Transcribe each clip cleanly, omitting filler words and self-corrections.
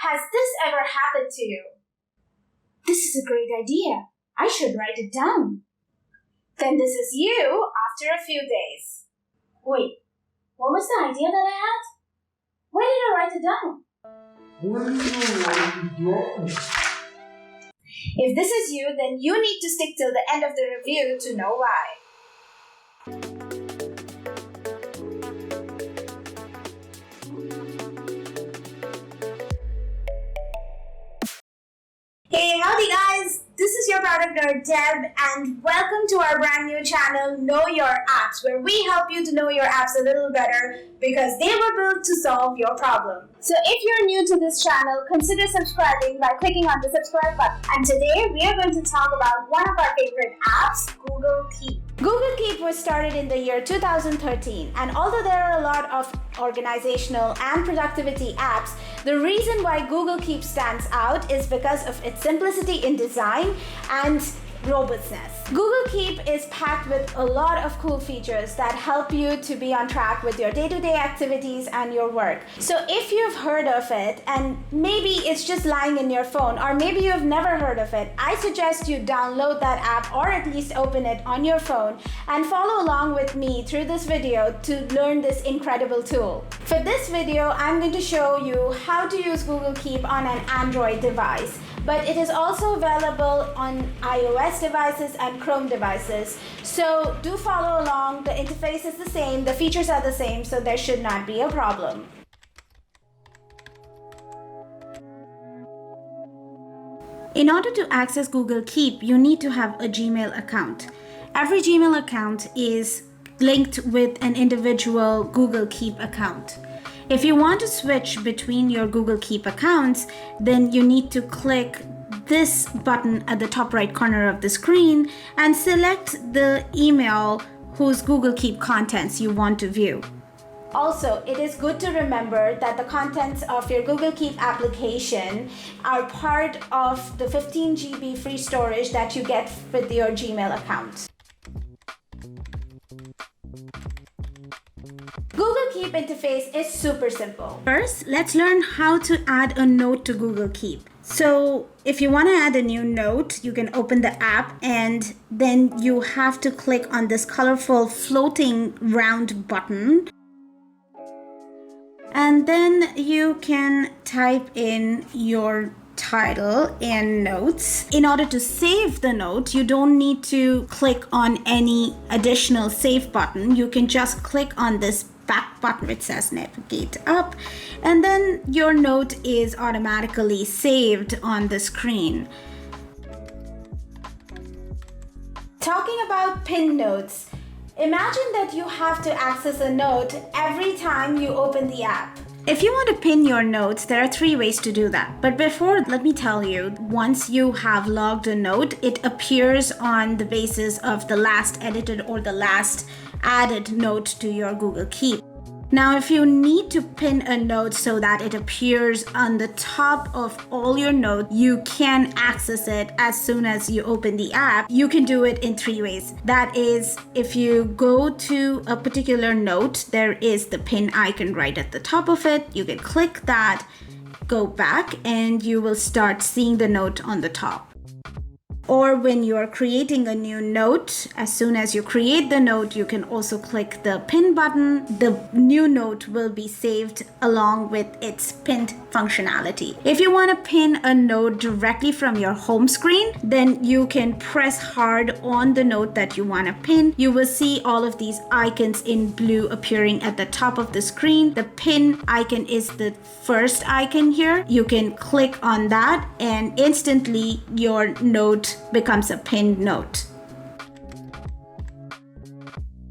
Has this ever happened to you? This is a great idea. I should write it down. Then this is you after a few days. Wait, what was the idea that I had? Why did I write it down? If this is you, then you need to stick till the end of the review to know why. Hey, howdy guys! This is your product nerd Deb, and welcome to our brand new channel, Know Your Apps, where we help you to know your apps a little better because they were built to solve your problem. So if you're new to this channel, consider subscribing by clicking on the subscribe button. And today we are going to talk about one of our favorite apps, Google Keep. Google Keep was started in the year 2013, and although there are a lot of organizational and productivity apps, the reason why Google Keep stands out is because of its simplicity in design and robustness. Google Keep is packed with a lot of cool features that help you to be on track with your day-to-day activities and your work. So if you've heard of it and maybe it's just lying in your phone, or maybe you've never heard of it, I suggest you download that app or at least open it on your phone and follow along with me through this video to learn this incredible tool. For this video, I'm going to show you how to use Google Keep on an Android device, but it is also available on iOS devices and Chrome devices. So do follow along. The interface is the same, the features are the same, so there should not be a problem. In order to access Google Keep, you need to have a Gmail account. Every Gmail account is linked with an individual Google Keep account. If you want to switch between your Google Keep accounts, then you need to click this button at the top right corner of the screen and select the email whose Google Keep contents you want to view. Also, it is good to remember that the contents of your Google Keep application are part of the 15 GB free storage that you get with your Gmail account. Google Keep interface is super simple. First, let's learn how to add a note to Google Keep. So if you want to add a new note, you can open the app and then you have to click on this colorful floating round button. And then you can type in your title and notes. In order to save the note, you don't need to click on any additional save button. You can just click on this back button which says navigate up, and then your note is automatically saved on the screen. Talking about pinned notes, imagine that you have to access a note every time you open the app. If you want to pin your notes, there are 3 ways to do that. But before, let me tell you, once you have logged a note, it appears on the basis of the last edited or the last added note to your Google Keep. Now, if you need to pin a note so that it appears on the top of all your notes, you can access it as soon as you open the app. You can do it in 3 ways. That is, if you go to a particular note, there is the pin icon right at the top of it. You can click that, go back, and you will start seeing the note on the top. Or when you are creating a new note, as soon as you create the note, you can also click the pin button. The new note will be saved along with its pinned functionality. If you want to pin a note directly from your home screen, then you can press hard on the note that you want to pin. You will see all of these icons in blue appearing at the top of the screen. The pin icon is the first icon here. You can click on that and instantly your note becomes a pinned note.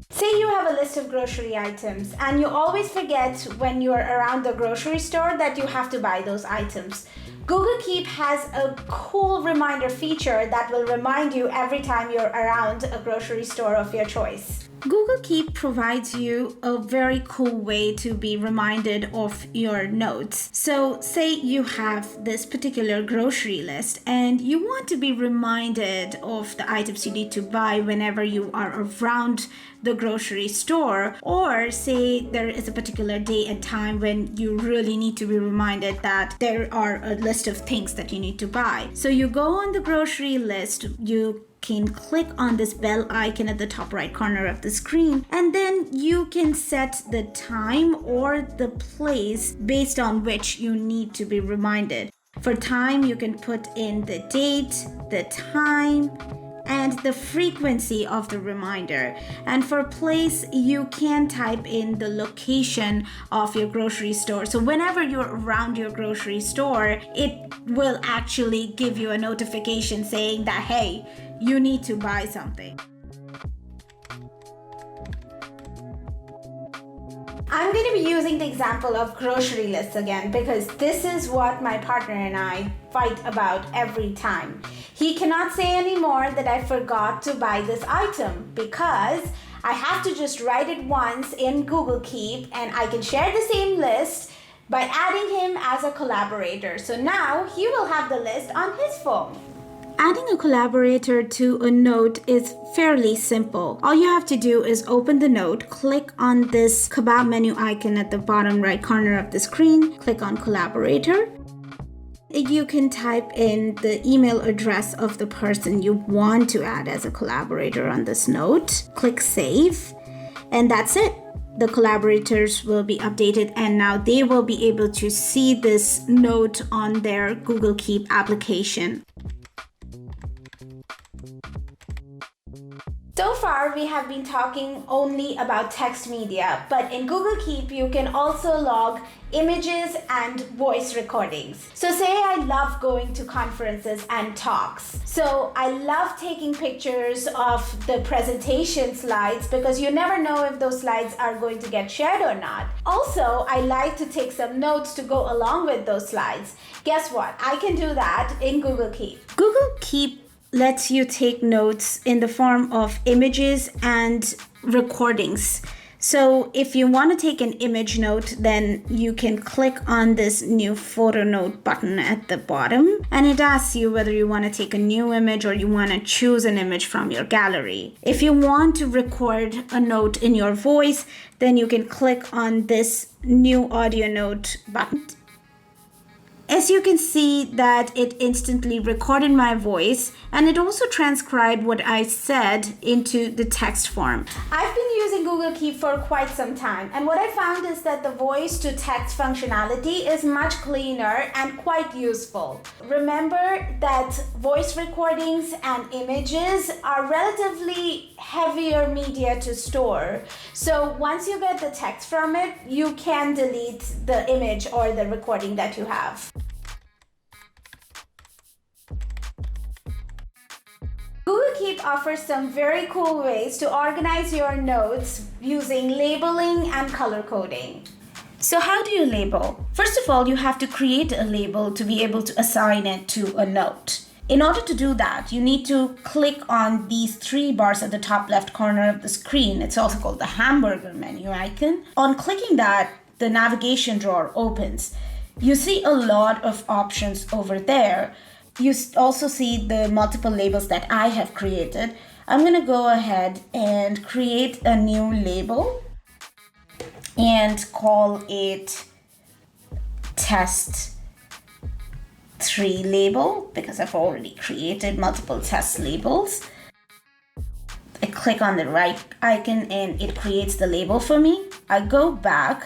Say you have a list of grocery items and you always forget when you're around the grocery store that you have to buy those items. Google Keep has a cool reminder feature that will remind you every time you're around a grocery store of your choice. Google Keep provides you a very cool way to be reminded of your notes. So, say you have this particular grocery list and you want to be reminded of the items you need to buy whenever you are around the grocery store, or say there is a particular day and time when you really need to be reminded that there are a list of things that you need to buy. So, you go on the grocery list, you can click on this bell icon at the top right corner of the screen, and then you can set the time or the place based on which you need to be reminded. For time, you can put in the date, the time, and the frequency of the reminder. And for place, you can type in the location of your grocery store. So whenever you're around your grocery store, it will actually give you a notification saying that, hey, you need to buy something. I'm going to be using the example of grocery lists again because this is what my partner and I fight about every time. He cannot say anymore that I forgot to buy this item because I have to just write it once in Google Keep and I can share the same list by adding him as a collaborator. So now he will have the list on his phone. Adding a collaborator to a note is fairly simple. All you have to do is open the note, click on this kebab menu icon at the bottom right corner of the screen, click on collaborator. You can type in the email address of the person you want to add as a collaborator on this note, click save, and that's it. The collaborators will be updated and now they will be able to see this note on their Google Keep application. So far, we have been talking only about text media, but in Google Keep, you can also log images and voice recordings. So say I love going to conferences and talks. So I love taking pictures of the presentation slides because you never know if those slides are going to get shared or not. Also, I like to take some notes to go along with those slides. Guess what? I can do that in Google Keep. Google Keep lets you take notes in the form of images and recordings. So if you want to take an image note, then you can click on this new photo note button at the bottom, and it asks you whether you want to take a new image or you want to choose an image from your gallery. If you want to record a note in your voice, then you can click on this new audio note button. As you can see that it instantly recorded my voice and it also transcribed what I said into the text form. I've been using Google Keep for quite some time and what I found is that the voice to text functionality is much cleaner and quite useful. Remember that voice recordings and images are relatively heavier media to store. So once you get the text from it, you can delete the image or the recording that you have. Google Keep offers some very cool ways to organize your notes using labeling and color coding. So how do you label? First of all, you have to create a label to be able to assign it to a note. In order to do that, you need to click on these three bars at the top left corner of the screen. It's also called the hamburger menu icon. On clicking that, the navigation drawer opens. You see a lot of options over there. You also see the multiple labels that I have created. I'm going to go ahead and create a new label and call it test 3 label because I've already created multiple test labels. I click on the right icon and it creates the label for me. I go back.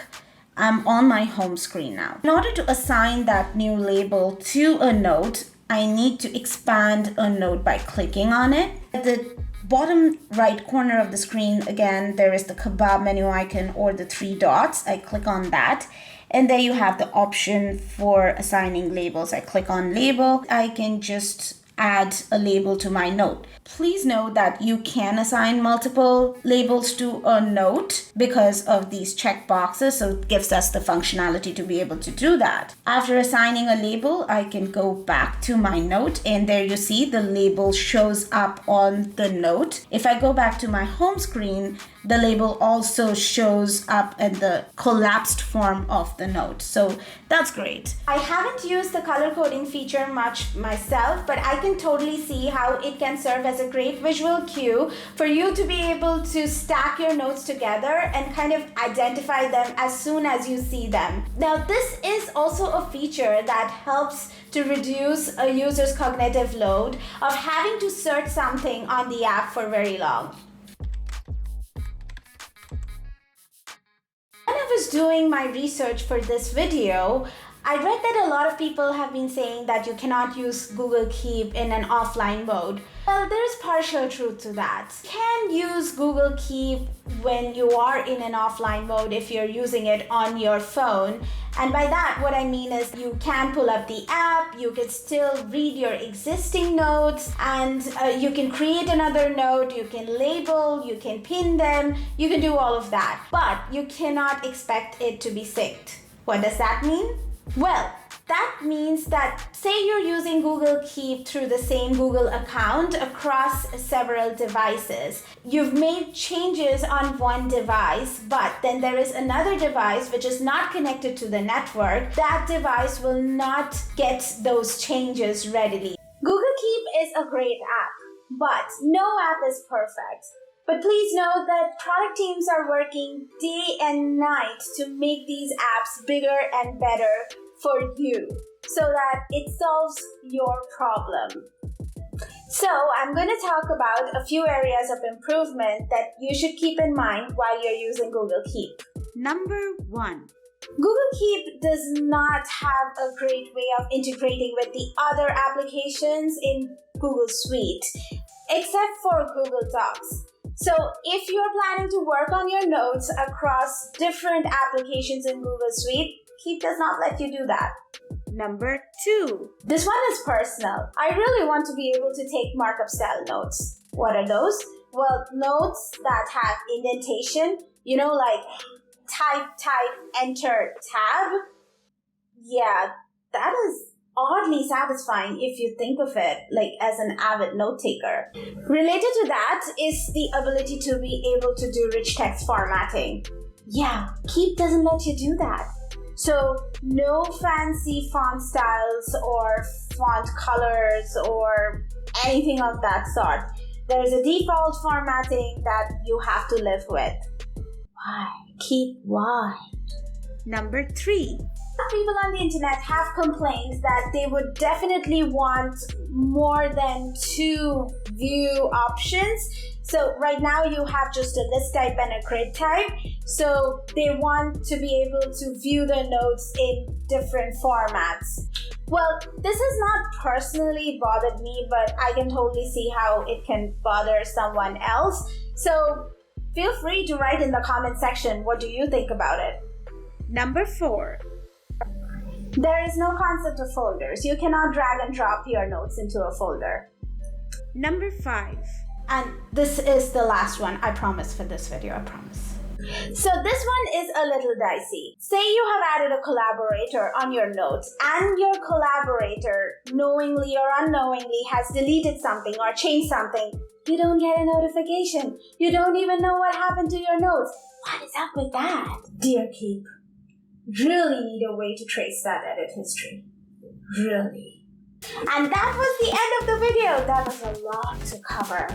I'm on my home screen now. In order to assign that new label to a note, I need to expand a note by clicking on it. At the bottom right corner of the screen, again, there is the kebab menu icon or the 3 dots. I click on that. And there you have the option for assigning labels. I click on label. I can just add a label to my note. Please note that you can assign multiple labels to a note because of these check boxes, so it gives us the functionality to be able to do that. After assigning a label, I can go back to my note and there you see the label shows up on the note. If I go back to my home screen, the label also shows up in the collapsed form of the note. So that's great. I haven't used the color coding feature much myself, but I can totally see how it can serve as a great visual cue for you to be able to stack your notes together and kind of identify them as soon as you see them. Now, this is also a feature that helps to reduce a user's cognitive load of having to search something on the app for very long. When I was doing my research for this video, I read that a lot of people have been saying that you cannot use Google Keep in an offline mode. Well, there's partial truth to that. You can use Google Keep when you are in an offline mode if you're using it on your phone. And by that, what I mean is you can pull up the app, you can still read your existing notes, and you can create another note, you can label, you can pin them, you can do all of that. But you cannot expect it to be synced. What does that mean? Well, that means that say you're using Google Keep through the same Google account across several devices. You've made changes on one device, but then there is another device which is not connected to the network. That device will not get those changes readily. Google Keep is a great app, but no app is perfect. But please know that product teams are working day and night to make these apps bigger and better for you so that it solves your problem. So I'm going to talk about a few areas of improvement that you should keep in mind while you're using Google Keep. Number 1. Google Keep does not have a great way of integrating with the other applications in Google Suite, except for Google Docs. So if you're planning to work on your notes across different applications in Google Suite, Keep does not let you do that. Number 2. This one is personal. I really want to be able to take markup style notes. What are those? Well, notes that have indentation, like type, enter, tab. Yeah, that is oddly satisfying if you think of it like as an avid note taker. Related to that is the ability to be able to do rich text formatting. Yeah, Keep doesn't let you do that. So no fancy font styles or font colors or anything of that sort. There's a default formatting that you have to live with. Why? Keep, why? Number 3. People on the internet have complained that they would definitely want more than 2 view options. So right now you have just a list type and a grid type. So they want to be able to view the notes in different formats. Well, this has not personally bothered me, but I can totally see how it can bother someone else. So feel free to write in the comment section, what do you think about it? Number 4. There is no concept of folders. You cannot drag and drop your notes into a folder. Number 5. And this is the last one, I promise, for this video, I promise. So this one is a little dicey. Say you have added a collaborator on your notes and your collaborator, knowingly or unknowingly, has deleted something or changed something. You don't get a notification. You don't even know what happened to your notes. What is up with that? Dear Keep, really need a way to trace that edit history. Really. And that was the end of the video. That was a lot to cover.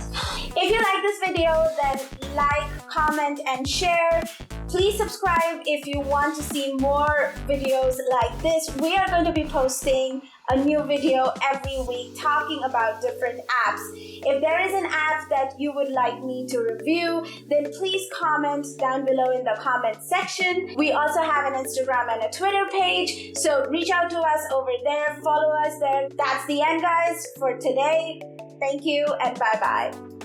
If you like this video, then like, comment, and share. Please subscribe if you want to see more videos like this. We are going to be posting a new video every week talking about different apps. If there is an app that you would like me to review, then please comment down below in the comment section. We also have an Instagram and a Twitter page, so reach out to us over there, follow us there. That's the end, guys, for today. Thank you and bye-bye.